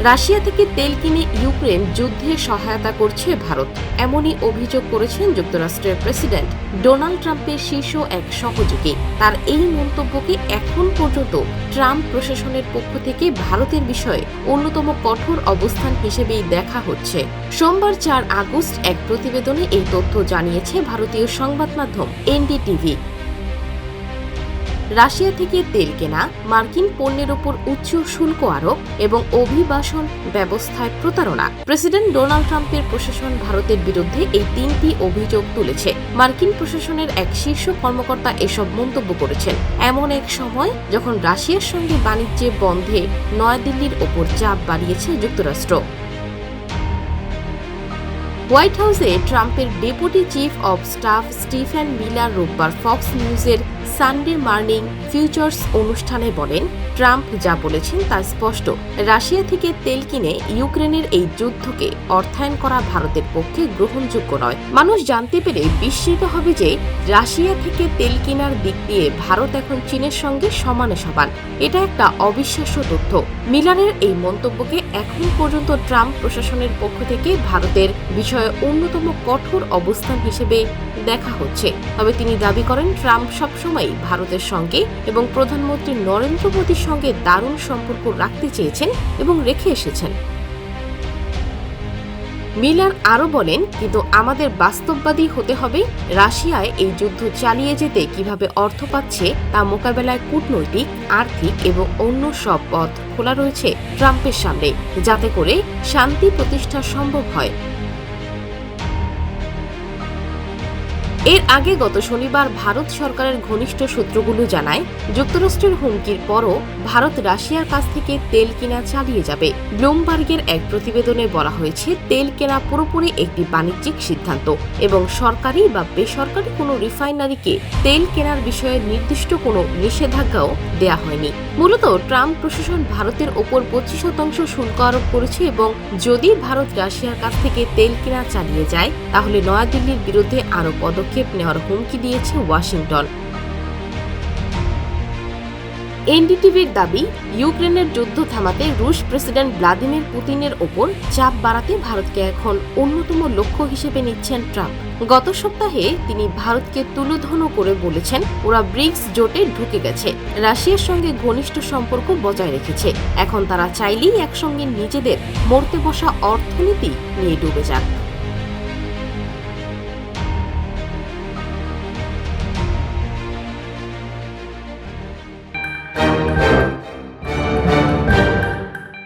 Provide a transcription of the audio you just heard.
Russia থেকে তেল কিনে ইউক্রেন যুদ্ধে সহায়তা করছে ভারত, এমনই অভিযোগ করেছেন যুক্তরাষ্ট্রের প্রেসিডেন্ট ডোনাল্ড ট্রাম্পের শীর্ষ এক সহযোগী। তার এই মন্তব্যকে এখন পর্যন্ত ট্রাম্প প্রশাসনের পক্ষ থেকে ভারতের বিষয়ে অন্যতম কঠোর অবস্থান হিসেবেই দেখা হচ্ছে। সোমবার 4 আগস্ট এক প্রতিবেদনে এই তথ্য জানিয়েছে ভারতীয় সংবাদ মাধ্যম এনডিটিভি। রাশিয়া থেকে তেল কেনা, মার্কিন পণ্যের উপর উচ্চ শুল্ক আরোপ এবং অভিবাসন ব্যবস্থায় প্রতারণা। প্রেসিডেন্ট ডোনাল্ড ট্রাম্পের প্রশাসন ভারতের বিরুদ্ধে এই 3টি অভিযোগ তুলেছে। মার্কিন প্রশাসনের এক শীর্ষ কর্মকর্তা এসব মন্তব্য করেছেন এমন এক সময় যখন রাশিয়ার সঙ্গে বাণিজ্যে বন্ধে নয়াদিল্লির ওপর চাপ বাড়িয়েছে যুক্তরাষ্ট্র। হোয়াইট হাউসে ট্রাম্পের deputy chief of staff Stephen Miller রোববার ফক্স নিউজের সানডে মর্নিং ফিউচার্স অনুষ্ঠানে বলেন, ট্রাম্প যা বলেছেন তা স্পষ্ট। রাশিয়া থেকে তেল কিনে ইউক্রেনের এই যুদ্ধকে অর্থায়ন করা ভারতের পক্ষে গ্রহণযোগ্য নয়। মানুষ জানতে পেরে বিস্মিত হবে যে রাশিয়া থেকে তেল কেনার দিক দিয়ে ভারত এখন চীনের সঙ্গে সমানে সমান। এটা একটা অবিশ্বাস্য তথ্য। মিলারের এই মন্তব্যকে এখন পর্যন্ত ট্রাম্প প্রশাসনের পক্ষ থেকে ভারতের বিষয়ে অন্যতম কঠোর অবস্থান হিসেবে দেখা হচ্ছে। তবে তিনি দাবি করেন ট্রাম্প সবসময় ভারতের সঙ্গে এবং প্রধানমন্ত্রী নরেন্দ্র মোদীর সঙ্গে দারুণ সম্পর্ক রাখতে চেয়েছেন এবং রেখে এসেছেন। মিলার আরও বলেন, কিন্তু আমাদের বাস্তববাদী হতে হবে। রাশিয়ায় এই যুদ্ধ চালিয়ে যেতে কিভাবে অর্থ পাচ্ছে তা মোকাবেলায় কূটনৈতিক, আর্থিক এবং অন্য সব পথ খোলা রয়েছে ট্রাম্পের সামনে, যাতে করে শান্তি প্রতিষ্ঠা সম্ভব হয়। এর আগে গত শনিবার ভারত সরকারের ঘনিষ্ঠ সূত্রগুলো জানায়, যুক্তরাষ্ট্রের হুমকির পরও ভারত রাশিয়ার কাছ থেকে তেল কেনা চালিয়ে যাবে। ব্লুমবার্গের এক প্রতিবেদনে বলা হয়েছে, তেল কেনা পুরোপুরি একটি বাণিজ্যিক সিদ্ধান্ত এবং সরকারি বা বেসরকারি কোনো রিফাইনারিকে তেল কেনার বিষয়ে নির্দিষ্ট কোনো নিষেধাজ্ঞাও দেয়া হয়নি। মূলত ট্রাম্প প্রশাসন ভারতের ওপর 25% শুল্ক আরোপ করেছে এবং যদি ভারত রাশিয়ার কাছ থেকে তেল কেনা চালিয়ে যায় তাহলে নয়াদিল্লির বিরুদ্ধে আরও পদক্ষেপ নেওয়ার হুমকি দিয়েছে ওয়াশিংটন। এনডিটিভির দাবি, ইউক্রেনের যুদ্ধ থামাতে রুশ প্রেসিডেন্ট ভ্লাদিমির পুতিনের ওপর চাপ বাড়াতে ভারতকে এখন অন্যতম লক্ষ্য হিসেবে নিচ্ছেন ট্রাম্প। গত সপ্তাহে তিনি ভারতকে তুলোধনো করে বলেছেন, ওরা ব্রিক্স জোটে ঢুকে গেছে, রাশিয়ার সঙ্গে ঘনিষ্ঠ সম্পর্ক বজায় রেখেছে, এখন তারা চাইলেই একসঙ্গে নিজেদের মরতে বসা অর্থনীতি নিয়ে ডুবে যাক।